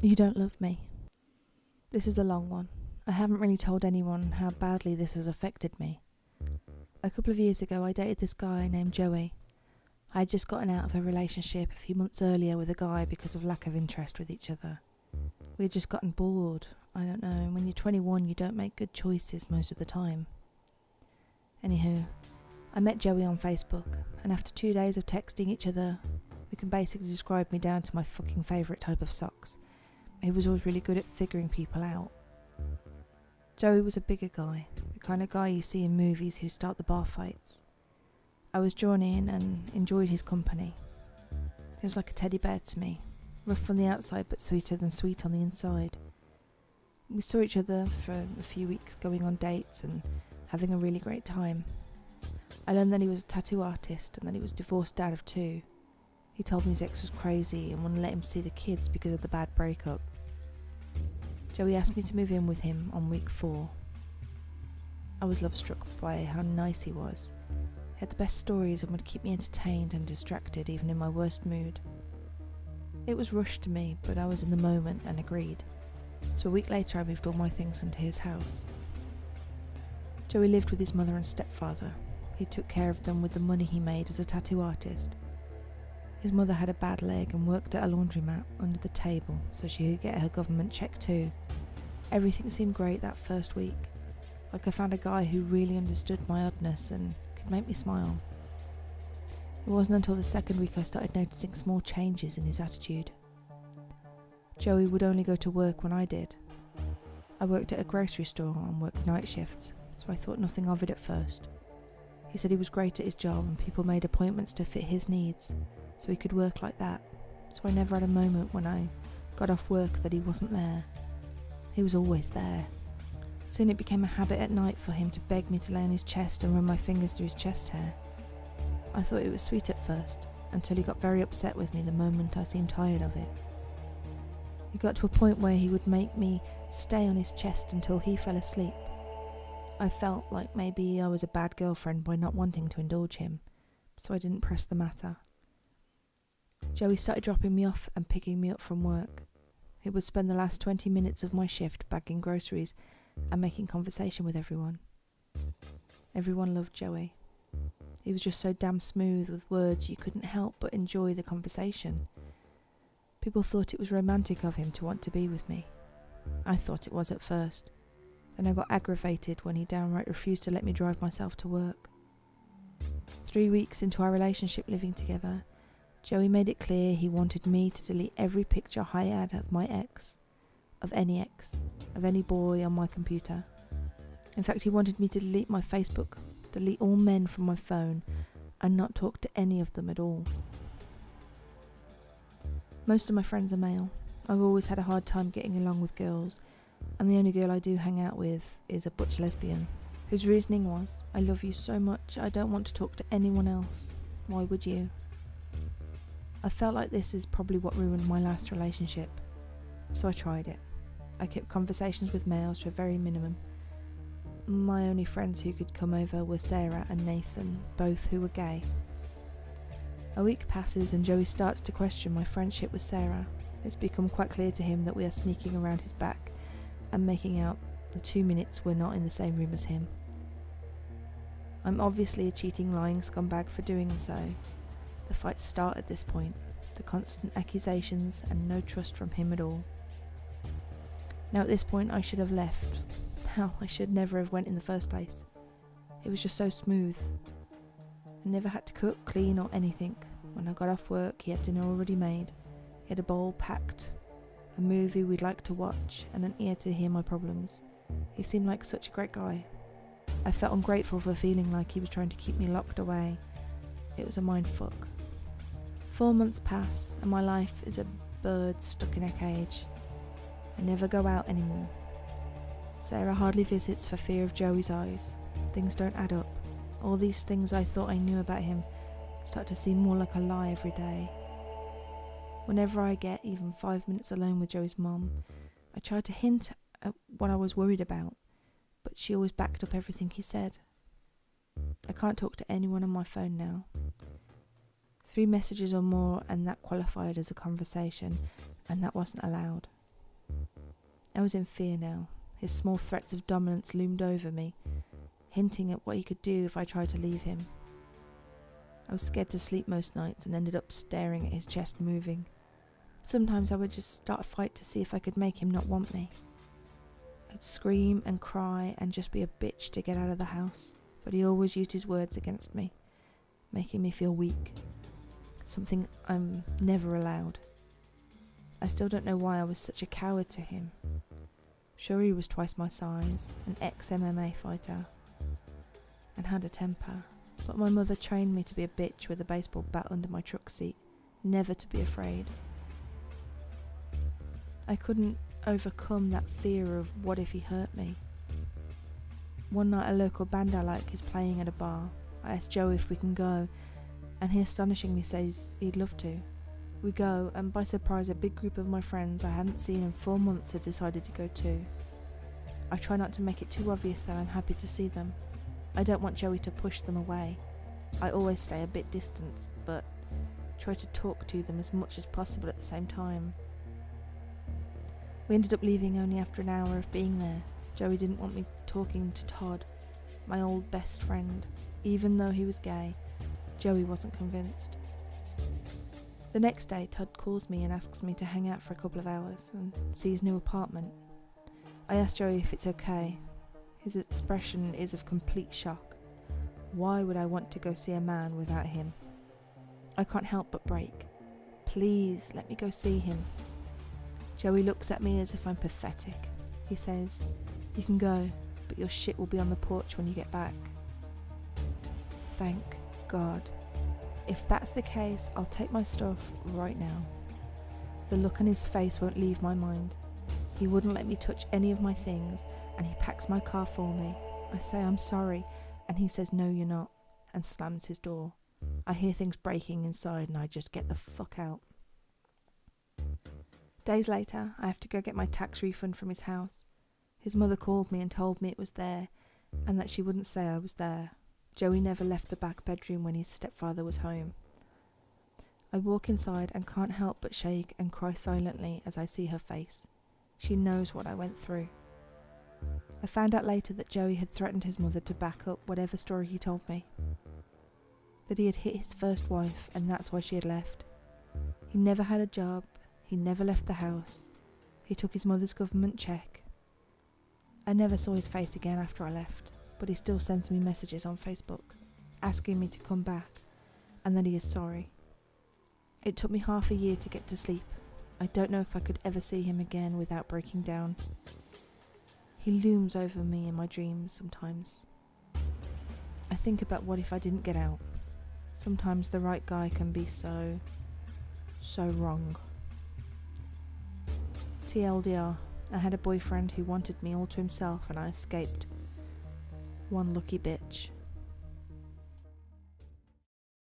You don't love me. This is a long one. I haven't really told anyone how badly this has affected me. A couple of years ago, I dated this guy named Joey. I had just gotten out of a relationship a few months earlier with a guy because of lack of interest with each other. We had just gotten bored. I don't know, when you're 21 you don't make good choices most of the time. Anywho, I met Joey on Facebook, and after 2 days of texting each other, we can basically describe me down to my fucking favourite type of socks. He was always really good at figuring people out. Joey was a bigger guy, the kind of guy you see in movies who start the bar fights. I was drawn in and enjoyed his company. He was like a teddy bear to me, rough on the outside but sweeter than sweet on the inside. We saw each other for a few weeks, going on dates and having a really great time. I learned that he was a tattoo artist and that he was divorced dad of 2. He told me his ex was crazy and wouldn't let him see the kids because of the bad breakup. Joey asked me to move in with him on week 4. I was love-struck by how nice he was. He had the best stories and would keep me entertained and distracted even in my worst mood. It was rushed to me, but I was in the moment and agreed. So a week later I moved all my things into his house. Joey lived with his mother and stepfather. He took care of them with the money he made as a tattoo artist. His mother had a bad leg and worked at a laundromat under the table so she could get her government check too. Everything seemed great that first week, like I found a guy who really understood my oddness and could make me smile. It wasn't until the second week I started noticing small changes in his attitude. Joey would only go to work when I did. I worked at a grocery store and worked night shifts, so I thought nothing of it at first. He said he was great at his job and people made appointments to fit his needs, so he could work like that, so I never had a moment when I got off work that he wasn't there. He was always there. Soon it became a habit at night for him to beg me to lay on his chest and run my fingers through his chest hair. I thought it was sweet at first, until he got very upset with me the moment I seemed tired of it. He got to a point where he would make me stay on his chest until he fell asleep. I felt like maybe I was a bad girlfriend by not wanting to indulge him, so I didn't press the matter. Joey started dropping me off and picking me up from work. He would spend the last 20 minutes of my shift bagging groceries and making conversation with everyone. Everyone loved Joey. He was just so damn smooth with words you couldn't help but enjoy the conversation. People thought it was romantic of him to want to be with me. I thought it was at first. Then I got aggravated when he downright refused to let me drive myself to work. 3 weeks into our relationship living together, Joey made it clear he wanted me to delete every picture I had of my ex, of any boy on my computer. In fact, he wanted me to delete my Facebook, delete all men from my phone, and not talk to any of them at all. Most of my friends are male. I've always had a hard time getting along with girls, and the only girl I do hang out with is a butch lesbian, whose reasoning was, I love you so much, I don't want to talk to anyone else. Why would you? I felt like this is probably what ruined my last relationship, so I tried it. I kept conversations with males to a very minimum. My only friends who could come over were Sarah and Nathan, both who were gay. A week passes and Joey starts to question my friendship with Sarah. It's become quite clear to him that we are sneaking around his back and making out the 2 minutes we're not in the same room as him. I'm obviously a cheating, lying scumbag for doing so. The fights start at this point, the constant accusations and no trust from him at all. Now at this point I should have left. Hell, I should never have went in the first place. It was just so smooth. I never had to cook, clean or anything. When I got off work he had dinner already made. He had a bowl packed, a movie we'd like to watch and an ear to hear my problems. He seemed like such a great guy. I felt ungrateful for feeling like he was trying to keep me locked away. It was a mindfuck. 4 months pass and my life is a bird stuck in a cage. I never go out anymore. Sarah hardly visits for fear of Joey's eyes. Things don't add up. All these things I thought I knew about him start to seem more like a lie every day. Whenever I get even 5 minutes alone with Joey's mom, I try to hint at what I was worried about, but she always backed up everything he said. I can't talk to anyone on my phone now. 3 messages or more and that qualified as a conversation, and that wasn't allowed. I was in fear now. His small threats of dominance loomed over me, hinting at what he could do if I tried to leave him. I was scared to sleep most nights and ended up staring at his chest moving. Sometimes I would just start a fight to see if I could make him not want me. I'd scream and cry and just be a bitch to get out of the house, but he always used his words against me, making me feel weak, something I'm never allowed. I still don't know why I was such a coward to him. Sure, he was twice my size, an ex-MMA fighter, and had a temper, but my mother trained me to be a bitch with a baseball bat under my truck seat, never to be afraid. I couldn't overcome that fear of what if he hurt me. One night a local band I like is playing at a bar. I asked Joe if we can go, and he astonishingly says he'd love to. We go, and by surprise a big group of my friends I hadn't seen in 4 months had decided to go too. I try not to make it too obvious that I'm happy to see them. I don't want Joey to push them away. I always stay a bit distant, but try to talk to them as much as possible at the same time. We ended up leaving only after an hour of being there. Joey didn't want me talking to Todd, my old best friend. Even though he was gay, Joey wasn't convinced. The next day, Todd calls me and asks me to hang out for a couple of hours and see his new apartment. I asked Joey if it's okay. His expression is of complete shock. Why would I want to go see a man without him? I can't help but break. Please, let me go see him. Joey looks at me as if I'm pathetic. He says, "You can go, but your shit will be on the porch when you get back." Thank God. If that's the case, I'll take my stuff right now. The look on his face won't leave my mind. He wouldn't let me touch any of my things, and he packs my car for me. I say I'm sorry, and he says no you're not, and slams his door. I hear things breaking inside and I just get the fuck out. Days later, I have to go get my tax refund from his house. His mother called me and told me it was there, and that she wouldn't say I was there. Joey never left the back bedroom when his stepfather was home. I walk inside and can't help but shake and cry silently as I see her face. She knows what I went through. I found out later that Joey had threatened his mother to back up whatever story he told me. That he had hit his first wife and that's why she had left. He never had a job, he never left the house. He took his mother's government check. I never saw his face again after I left, but he still sends me messages on Facebook, asking me to come back, and that he is sorry. It took me half a year to get to sleep. I don't know if I could ever see him again without breaking down. He looms over me in my dreams sometimes. I think about what if I didn't get out. Sometimes the right guy can be so wrong. TLDR, I had a boyfriend who wanted me all to himself and I escaped. One lucky bitch.